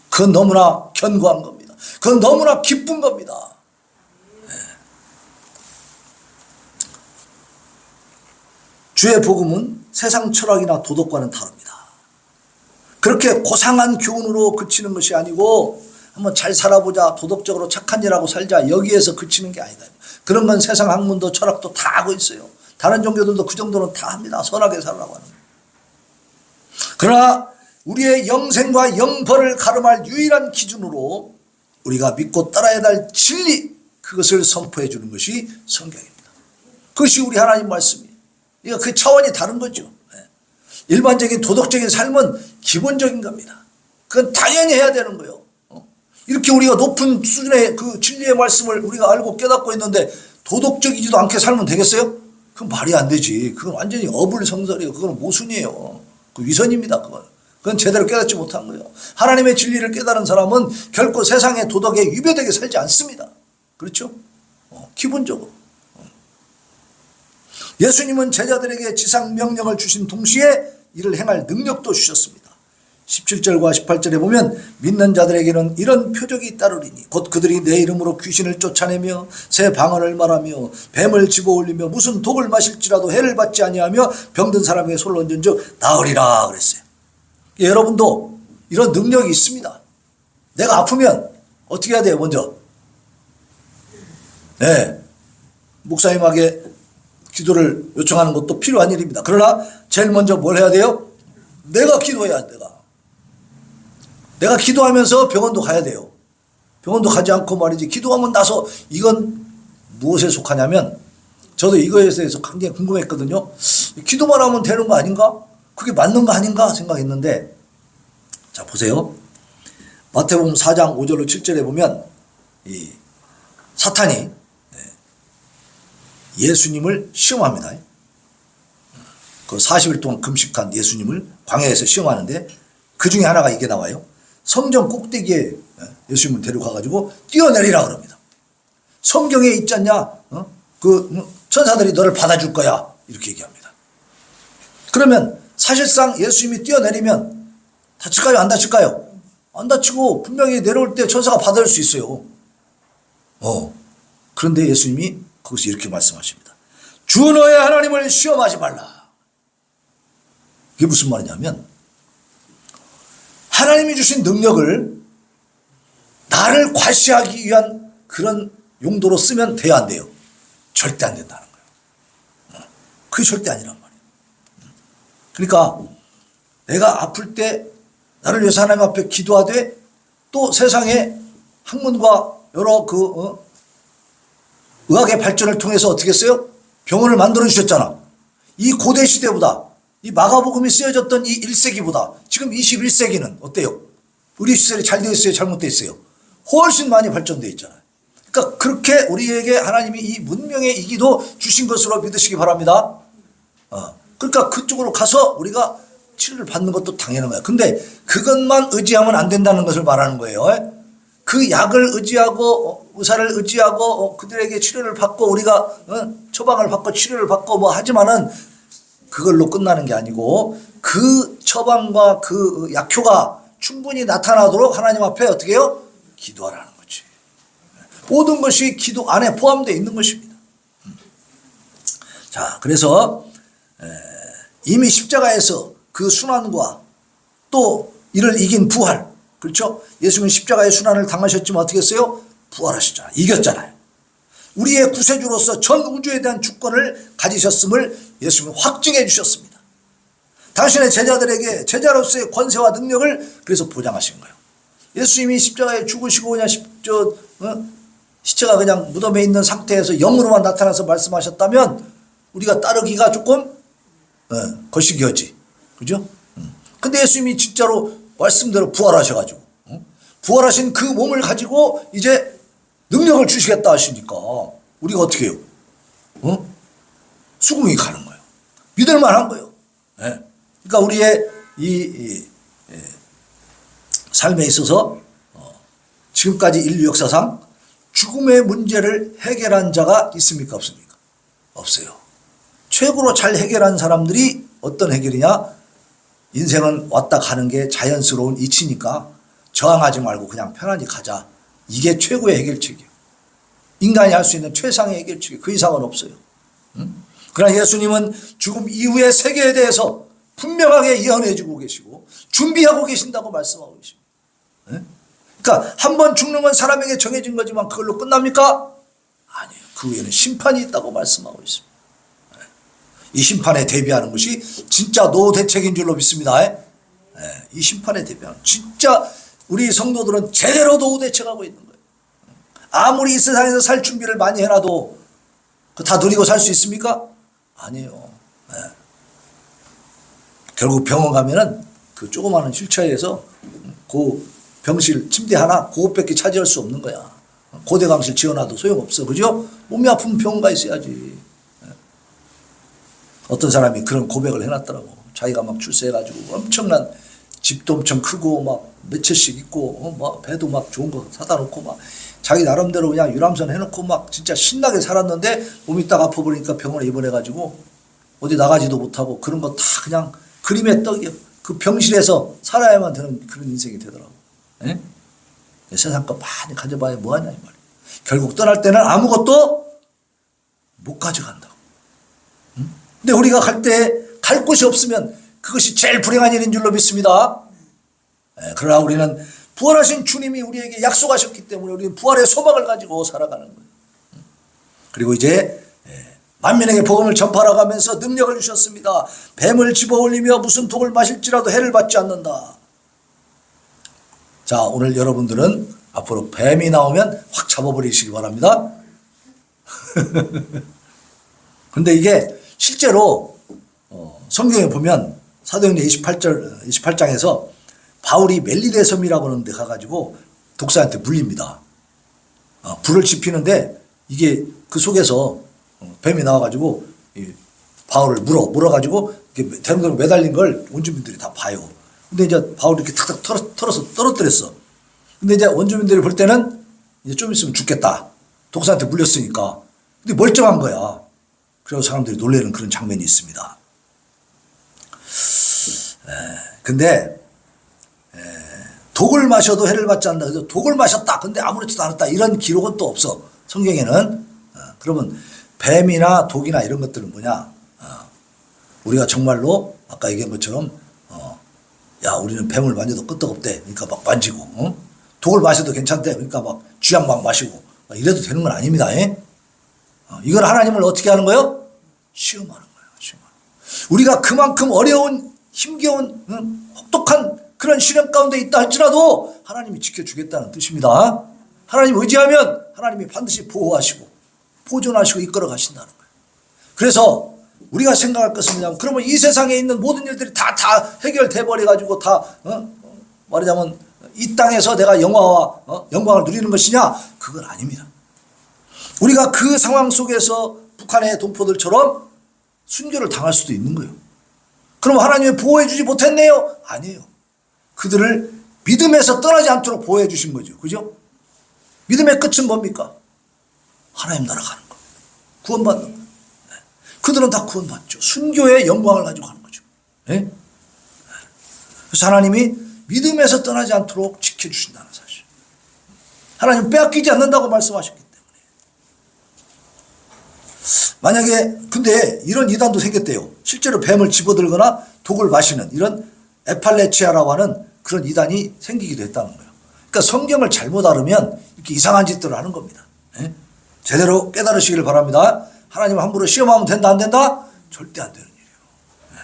그건 너무나 견고한 겁니다. 그건 너무나 기쁜 겁니다. 네. 주의 복음은 세상 철학이나 도덕과는 다릅니다. 그렇게 고상한 교훈으로 그치는 것이 아니고 한번 잘 살아보자, 도덕적으로 착한 일하고 살자, 여기에서 그치는 게 아니다. 그런 건 세상 학문도 철학도 다 하고 있어요. 다른 종교들도 그 정도는 다 합니다. 선하게 살라고 하는. 그러나 우리의 영생과 영벌을 가름할 유일한 기준으로 우리가 믿고 따라야 할 진리, 그것을 선포해 주는 것이 성경입니다. 그것이 우리 하나님 말씀이에요. 그러니까 그 차원이 다른 거죠. 일반적인 도덕적인 삶은 기본적인 겁니다. 그건 당연히 해야 되는 거예요. 이렇게 우리가 높은 수준의 그 진리의 말씀을 우리가 알고 깨닫고 있는데 도덕적이지도 않게 살면 되겠어요? 그건 말이 안 되지. 그건 완전히 어불성설이에요. 그건 모순이에요. 그 위선입니다. 그건 제대로 깨닫지 못한 거예요. 하나님의 진리를 깨달은 사람은 결코 세상의 도덕에 위배되게 살지 않습니다. 그렇죠? 기본적으로. 예수님은 제자들에게 지상 명령을 주신 동시에 이를 행할 능력도 주셨습니다. 17절과 18절에 보면 믿는 자들에게는 이런 표적이 따르리니 곧 그들이 내 이름으로 귀신을 쫓아내며 새 방언을 말하며 뱀을 집어올리며 무슨 독을 마실지라도 해를 받지 아니하며 병든 사람에게 손을 얹은즉 나으리라 그랬어요. 여러분도 이런 능력이 있습니다. 내가 아프면 어떻게 해야 돼요? 먼저 목사님에게 기도를 요청하는 것도 필요한 일입니다. 그러나 제일 먼저 뭘 해야 돼요? 내가 기도해야 돼. 내가 기도하면서 병원도 가야 돼요. 병원도 가지 않고 말이지 기도하면 나서 이건 무엇에 속하냐면 저도 이거에 대해서 굉장히 궁금했거든요. 기도만 하면 되는 거 아닌가? 그게 맞는 거 아닌가 생각했는데 자 보세요. 마태복음 4장 5절로 7절에 보면 이 사탄이 예수님을 시험합니다. 그 40일 동안 금식한 예수님을 광야에서 시험하는데 그 중에 하나가 이게 나와요. 성전 꼭대기에 예수님을 데려가가지고 뛰어내리라 그럽니다. 성경에 있지 않냐? 그 천사들이 너를 받아줄 거야. 이렇게 얘기합니다. 그러면 사실상 예수님이 뛰어내리면 다칠까요? 안 다칠까요? 안 다치고 분명히 내려올 때 천사가 받아줄 수 있어요. 그런데 예수님이 거기서 이렇게 말씀하십니다. 주 너의 하나님을 시험하지 말라. 이게 무슨 말이냐면 하나님이 주신 능력을 나를 과시하기 위한 그런 용도로 쓰면 돼야 안 돼요? 절대 안 된다는 거예요. 그게 절대 아니란 말이에요. 그러니까 내가 아플 때 나를 위해서 하나님 앞에 기도하되 또 세상의 학문과 여러 의학의 발전을 통해서 어떻게 했어요? 병원을 만들어 주셨잖아. 이 고대 시대보다 이 마가복음이 쓰여졌던 이 1세기보다 지금 21세기는 어때요? 의료시설이 잘 되어 있어요? 잘못되어 있어요? 훨씬 많이 발전되어 있잖아요. 그러니까 그렇게 우리에게 하나님이 이 문명의 이기도 주신 것으로 믿으시기 바랍니다. 그러니까 그쪽으로 가서 우리가 치료를 받는 것도 당연한 거예요. 근데 그것만 의지하면 안 된다는 것을 말하는 거예요. 그 약을 의지하고 의사를 의지하고 그들에게 치료를 받고 우리가 처방을 받고 치료를 받고 뭐 하지만은 그걸로 끝나는 게 아니고 그 처방과 그 약효가 충분히 나타나도록 하나님 앞에 어떻게 해요? 기도하라는 거지. 모든 것이 기도 안에 포함되어 있는 것입니다. 자, 그래서 이미 십자가에서 그 순환과 또 이를 이긴 부활, 그렇죠? 예수님은 십자가의 순환을 당하셨지만 어떻게 했어요? 부활하셨잖아요. 이겼잖아요. 우리의 구세주로서 전 우주에 대한 주권을 가지셨음을 예수님은 확증해 주셨습니다. 당신의 제자들에게 제자로서의 권세와 능력을 그래서 보장하신 거예요. 예수님이 십자가에 죽으시고 그냥 시체가 그냥 무덤에 있는 상태에서 영으로만 나타나서 말씀하셨다면 우리가 따르기가 조금 거시기하지. 그죠? 근데 예수님이 진짜로 말씀대로 부활하셔가지고 부활하신 그 몸을 가지고 이제 능력을 주시겠다 하시니까 우리가 어떻게 해요? 수긍이 가는 거예요. 믿을 만한 거예요. 그러니까 우리의 이 삶에 있어서 지금까지 인류 역사상 죽음의 문제를 해결한 자가 있습니까? 없습니까? 없어요. 최고로 잘 해결한 사람들이 어떤 해결이냐? 인생은 왔다 가는 게 자연스러운 이치니까 저항하지 말고 그냥 편안히 가자. 이게 최고의 해결책이에요. 인간이 할 수 있는 최상의 해결책이에요. 그 이상은 없어요. 그러나 예수님은 죽음 이후의 세계에 대해서 분명하게 예언해 주고 계시고 준비하고 계신다고 말씀하고 계십니다. 그러니까 한 번 죽는 건 사람에게 정해진 거지만 그걸로 끝납니까? 아니에요. 그 후에는 심판이 있다고 말씀하고 있습니다. 이 심판에 대비하는 것이 진짜 노대책인 줄로 믿습니다. 이 심판에 대비하는 진짜 우리 성도들은 제대로 노대책하고 있는 거예요. 아무리 이 세상에서 살 준비를 많이 해놔도 다 누리고 살 수 있습니까? 아니에요. 결국 병원 가면은 그 조그마한 휠체어에서 그 병실 침대 하나 그것밖에 차지할 수 없는 거야. 고대강실 지어놔도 소용없어. 그죠? 몸이 아프면 병원 가 있어야지. 어떤 사람이 그런 고백을 해놨더라고. 자기가 막 출세해가지고 엄청난 집도 엄청 크고 막 몇 채씩 있고 막 배도 막 좋은 거 사다 놓고 막 자기 나름대로 그냥 유람선 해놓고 막 진짜 신나게 살았는데 몸이 딱 아파버리니까 병원에 입원해가지고 어디 나가지도 못하고 그런 거 다 그냥 그림의 떡이요. 그 병실에서 살아야만 되는 그런 인생이 되더라고. 세상 거 많이 가져봐야 뭐하냐 이 말이야. 결국 떠날 때는 아무것도 못 가져간다고. 근데 우리가 갈 때 갈 곳이 없으면 그것이 제일 불행한 일인 줄로 믿습니다. 그러나 우리는 부활하신 주님이 우리에게 약속하셨기 때문에 우리는 부활의 소망을 가지고 살아가는 거예요. 그리고 이제 만민에게 복음을 전파하러 가면서 능력을 주셨습니다. 뱀을 집어올리며 무슨 독을 마실지라도 해를 받지 않는다. 자, 오늘 여러분들은 앞으로 뱀이 나오면 확 잡아버리시기 바랍니다. 그런데 이게 실제로 성경에 보면 사도행전 28장에서 바울이 멜리데 섬이라고 하는 데 가가지고 독사한테 물립니다. 불을 지피는데 이게 그 속에서 뱀이 나와가지고 바울을 물어가지고 대롱대롱 매달린 걸 원주민들이 다 봐요. 근데 이제 바울이 이렇게 탁탁 털어서 떨어뜨렸어. 근데 이제 원주민들이 볼 때는 이제 좀 있으면 죽겠다. 독사한테 물렸으니까. 근데 멀쩡한 거야. 그래서 사람들이 놀라는 그런 장면이 있습니다. 근데 독을 마셔도 해를 받지 않는다. 그래서 독을 마셨다. 근데 아무렇지도 않았다. 이런 기록은 또 없어. 성경에는. 그러면 뱀이나 독이나 이런 것들은 뭐냐. 우리가 정말로 아까 얘기한 것처럼 야 우리는 뱀을 만져도 끄떡없대. 그러니까 막 만지고 독을 마셔도 괜찮대. 그러니까 막 쥐약 막 마시고 이래도 되는 건 아닙니다. 이걸 하나님을 어떻게 하는 거예요? 시험하는 거예요. 시험하는 거예요. 우리가 그만큼 어려운 힘겨운 혹독한 그런 시련 가운데 있다 할지라도 하나님이 지켜주겠다는 뜻입니다. 하나님 의지하면 하나님이 반드시 보호하시고 보존하시고 이끌어 가신다는 거예요. 그래서 우리가 생각할 것은 뭐냐면 그러면 이 세상에 있는 모든 일들이 다 해결돼 버려가지고 다 말하자면 이 땅에서 내가 영화와 영광을 누리는 것이냐? 그건 아닙니다. 우리가 그 상황 속에서 북한의 동포들처럼 순교를 당할 수도 있는 거예요. 그럼 하나님이 보호해 주지 못했네요? 아니에요. 그들을 믿음에서 떠나지 않도록 보호해 주신 거죠. 그죠? 믿음의 끝은 뭡니까? 하나님 나라 가는 거. 구원받는 거. 그들은 다 구원받죠. 순교의 영광을 가지고 가는 거죠. 네? 그래서 하나님이 믿음에서 떠나지 않도록 지켜주신다는 사실. 하나님 빼앗기지 않는다고 말씀하셨기 때문에. 만약에 근데 이런 이단도 생겼대요. 실제로 뱀을 집어들거나 독을 마시는 이런 에팔레치아라고 하는 그런 이단이 생기기도 했다는 거예요. 그러니까 성경을 잘못 알으면 이렇게 이상한 짓들을 하는 겁니다. 예? 제대로 깨달으시기를 바랍니다. 하나님을 함부로 시험하면 된다 안 된다? 절대 안 되는 일이에요. 예.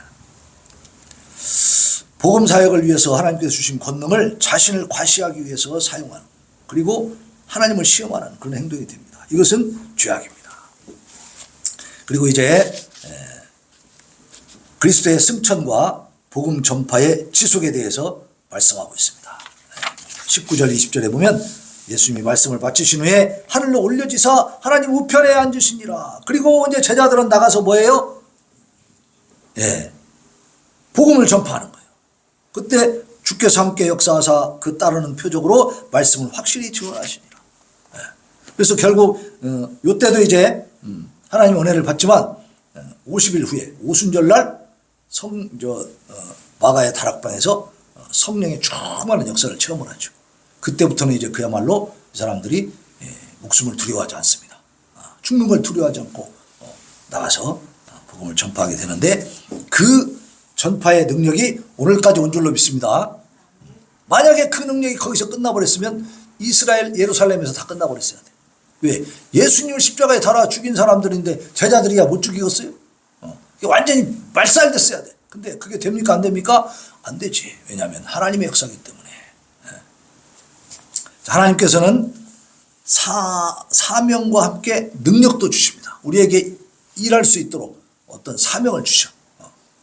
복음 사역을 위해서 하나님께서 주신 권능을 자신을 과시하기 위해서 사용하는, 그리고 하나님을 시험하는 그런 행동이 됩니다. 이것은 죄악입니다. 그리고 이제 그리스도의 승천과 복음 전파의 지속에 대해서 말씀하고 있습니다. 19절 20절에 보면 예수님이 말씀을 마치신 후에 하늘로 올려지사 하나님 우편에 앉으시니라. 그리고 이제 제자들은 나가서 뭐예요? 복음을 전파하는 거예요. 그때 주께서 함께 역사하사 그 따르는 표적으로 말씀을 확실히 증언하시니라. 그래서 결국 요때도 이제 하나님 은혜를 받지만 50일 후에 오순절날 마가의 다락방에서 성령의 충만한 역사를 체험을 하죠. 그때부터는 이제 그야말로 이 사람들이 목숨을 두려워하지 않습니다. 죽는 걸 두려워하지 않고 나가서 복음을 전파하게 되는데, 그 전파의 능력이 오늘까지 온 줄로 믿습니다. 만약에 그 능력이 거기서 끝나버렸으면 이스라엘 예루살렘에서 다 끝나버렸어야 돼. 왜? 예수님을 십자가에 달아 죽인 사람들인데 제자들이야 못 죽이겠어요? 완전히 말살됐어야 돼. 근데 그게 됩니까 안 됩니까? 안 되지. 왜냐하면 하나님의 역사이기 때문에. 하나님께서는 사명과 함께 능력도 주십니다. 우리에게 일할 수 있도록 어떤 사명을 주셔.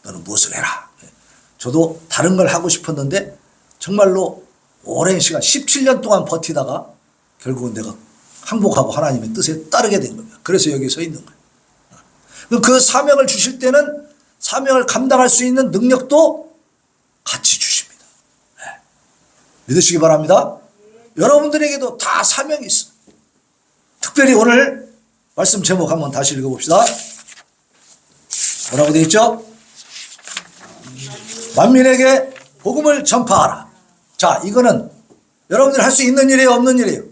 너는 무엇을 해라. 저도 다른 걸 하고 싶었는데 정말로 오랜 시간 17년 동안 버티다가 결국은 내가 항복하고 하나님의 뜻에 따르게 된 겁니다. 그래서 여기 서 있는 거예요. 그 사명을 주실 때는 사명을 감당할 수 있는 능력도 같이 주십니다. 믿으시기 바랍니다. 여러분들에게도 다 사명이 있어. 특별히 오늘 말씀 제목 한번 다시 읽어봅시다. 뭐라고 되어 있죠? 만민에게 복음을 전파하라. 자, 이거는 여러분들이 할 수 있는 일이에요, 없는 일이에요?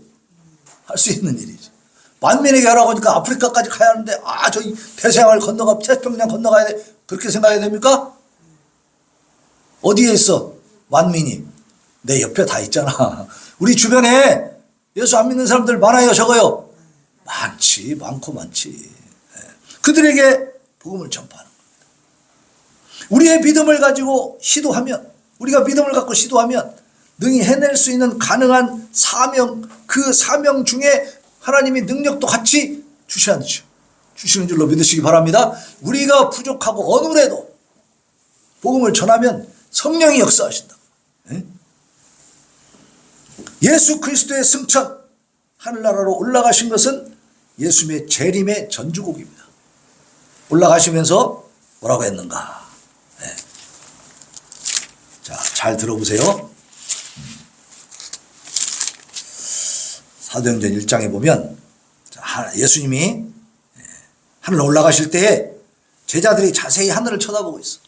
할 수 있는 일이지. 만민에게 하라고 하니까 아프리카까지 가야 하는데, 저기 대서양을 건너가, 태평양 건너가야 돼. 그렇게 생각해야 됩니까? 어디에 있어? 만민이. 내 옆에 다 있잖아. 우리 주변에 예수 안 믿는 사람들 많아요, 적어요? 많지, 많고 많지. 그들에게 복음을 전파하는 겁니다. 우리의 믿음을 가지고 시도하면, 우리가 믿음을 갖고 시도하면 능히 해낼 수 있는 가능한 사명, 그 사명 중에 하나님이 능력도 같이 주시는 줄로 믿으시기 바랍니다. 우리가 부족하고 어느래도 복음을 전하면 성령이 역사하신다. 예수 그리스도의 승천, 하늘나라로 올라가신 것은 예수님의 재림의 전주곡입니다. 올라가시면서 뭐라고 했는가? 자, 잘 들어보세요. 사도행전 1장에 보면 예수님이 하늘로 올라가실 때에 제자들이 자세히 하늘을 쳐다보고 있어.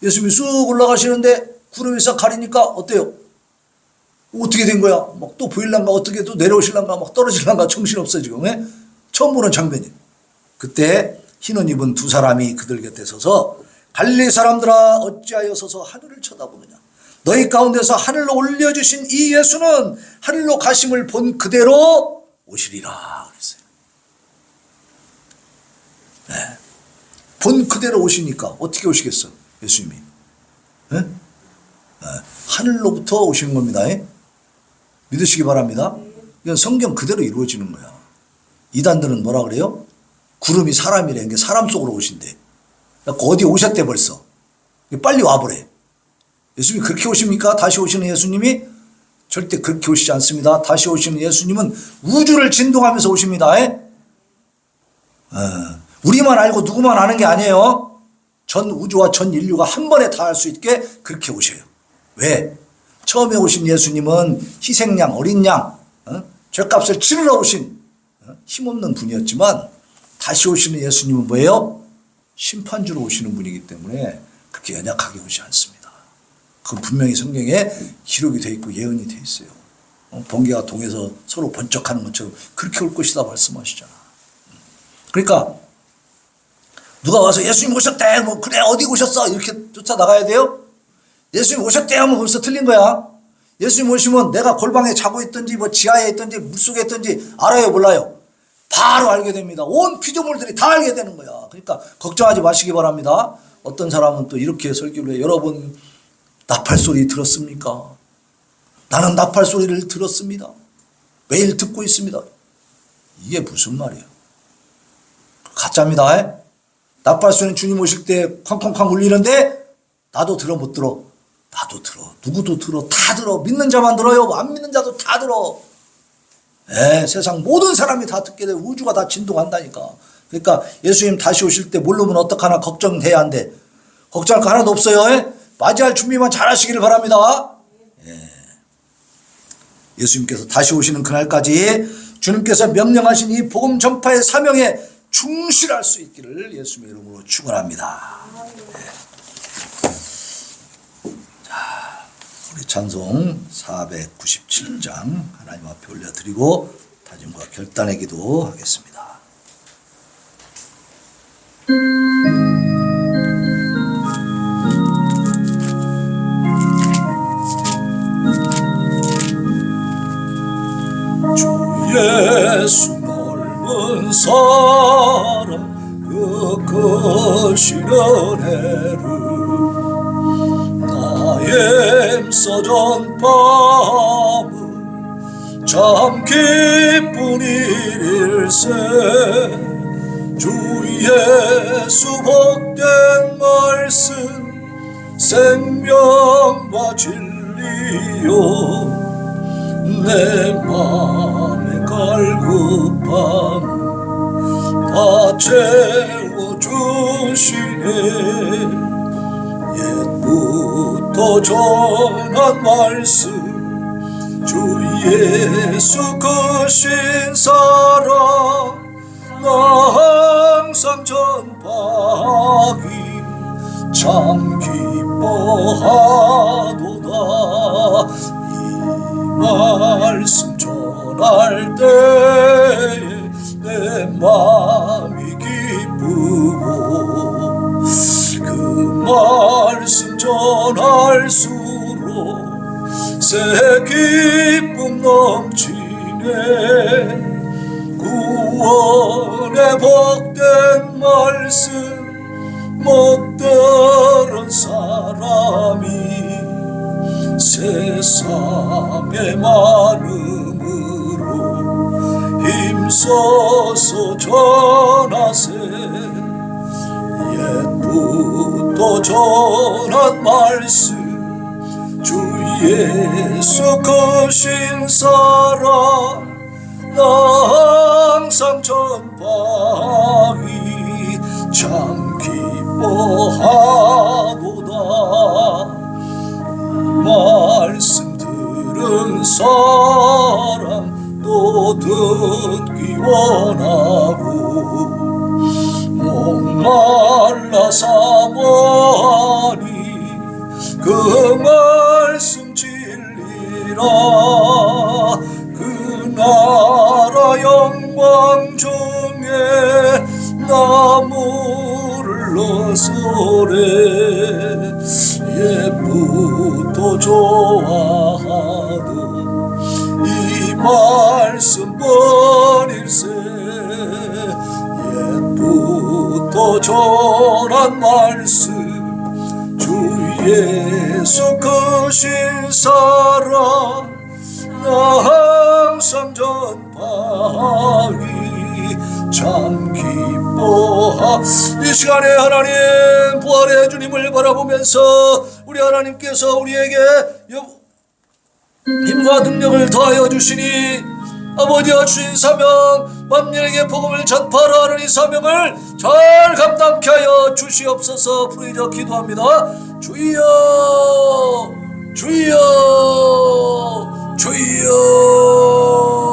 예수님이 쑥 올라가시는데 구름이 싹 가리니까 어때요? 어떻게 된 거야? 막 또 보일란가? 어떻게 또 내려오실란가? 막 떨어질란가? 정신없어 지금. 처음 보는 장면이. 그때 흰옷 입은 두 사람이 그들 곁에 서서 갈릴리 사람들아 어찌하여 서서 하늘을 쳐다보느냐? 너희 가운데서 하늘로 올려주신 이 예수는 하늘로 가심을 본 그대로 오시리라 그랬어요. 본 그대로 오시니까 어떻게 오시겠어? 예수님이. 하늘로부터 오시는 겁니다. 믿으시기 바랍니다. 이건 성경 그대로 이루어지는 거야. 이단들은 뭐라 그래요? 구름이 사람이래. 이게 사람 속으로 오신대. 어디 오셨대 벌써. 빨리 와보래. 예수님이 그렇게 오십니까? 다시 오시는 예수님이? 절대 그렇게 오시지 않습니다. 다시 오시는 예수님은 우주를 진동하면서 오십니다. 우리만 알고 누구만 아는 게 아니에요. 전 우주와 전 인류가 한 번에 다 할 수 있게 그렇게 오셔요. 왜? 처음에 오신 예수님은 희생양, 어린 양, 죗값을 치르러 오신 힘없는 분이었지만, 다시 오시는 예수님은 뭐예요? 심판주로 오시는 분이기 때문에 그렇게 연약하게 오지 않습니다. 그건 분명히 성경에 기록이 되어 있고 예언이 되어 있어요. 번개가 동해서 서로 번쩍하는 것처럼 그렇게 올 것이다 말씀하시잖아. 그러니까 누가 와서 예수님 오셨대, 뭐 그래 어디 오셨어 이렇게 쫓아나가야 돼요? 예수님 오셨대 하면 벌써 틀린 거야. 예수님 오시면 내가 골방에 자고 있든지 뭐 지하에 있든지 물속에 있든지 알아요 몰라요? 바로 알게 됩니다. 온 피조물들이 다 알게 되는 거야. 그러니까 걱정하지 마시기 바랍니다. 어떤 사람은 또 이렇게 설교를 해. 여러분 나팔 소리 들었습니까? 나는 나팔 소리를 들었습니다. 매일 듣고 있습니다. 이게 무슨 말이에요? 가짜입니다. 나팔 소리는 주님 오실 때 쾅쾅쾅 울리는데 나도 들어 못 들어? 나도 들어. 누구도 들어. 다 들어. 믿는 자만 들어요. 안 믿는 자도 다 들어. 세상 모든 사람이 다 듣게 돼. 우주가 다 진동한다니까. 그러니까 예수님 다시 오실 때 모르면 어떡하나 걱정돼야 한대. 걱정할 거 하나도 없어요. 맞이할 준비만 잘 하시기를 바랍니다. 예수님께서 다시 오시는 그날까지 주님께서 명령하신 이 복음 전파의 사명에 충실할 수 있기를 예수님의 이름으로 축원합니다. 자, 우리 찬송 497장 하나님 앞에 올려드리고 다짐과 결단의 기도 하겠습니다. 주 예수 넓은 사랑 그 크신 은혜를 나의 힘써 전파함은 참 기쁜 일일세. 주 예수 복된 말씀 생명과 진리요 내 맘의 갈급함 다 채워주시네. 옛부터 전한 말씀 주 예수 크신 사랑 나 항상 전파하기 참 기뻐하도다. 말씀 전할 때에 내 마음이 기쁘고 그 말씀 전할수록 새 기쁨 넘치네. 구원의 복된 말씀 못 들은 사람이 세상의 많음으로 힘써서 전하세. 옛부터 전한 말씀 주 예수 크신 사랑 나 항상 전파하기 참 기뻐하도다. 말씀 들은 사람 또 듣기 원하고 목말라 사모하니 그 말씀 진리라. 그 나라 영광 중에 나무를 넣으소래. 옛부터 좋아하던 이 말씀 버릴세. 옛부터 전한 말씀 주 예수 크신 사랑 나 항상 전파하기 참 기뻐하. 이 시간에 하나님 부활의 주님을 바라보면서 우리 하나님께서 우리에게 힘과 능력을 더하여 주시니 아버지와 주신 사명 만민에게 복음을 전파하라 하는 이 사명을 잘 감당케 하여 주시옵소서. 부르짖어 기도합니다. 주여 주여 주여.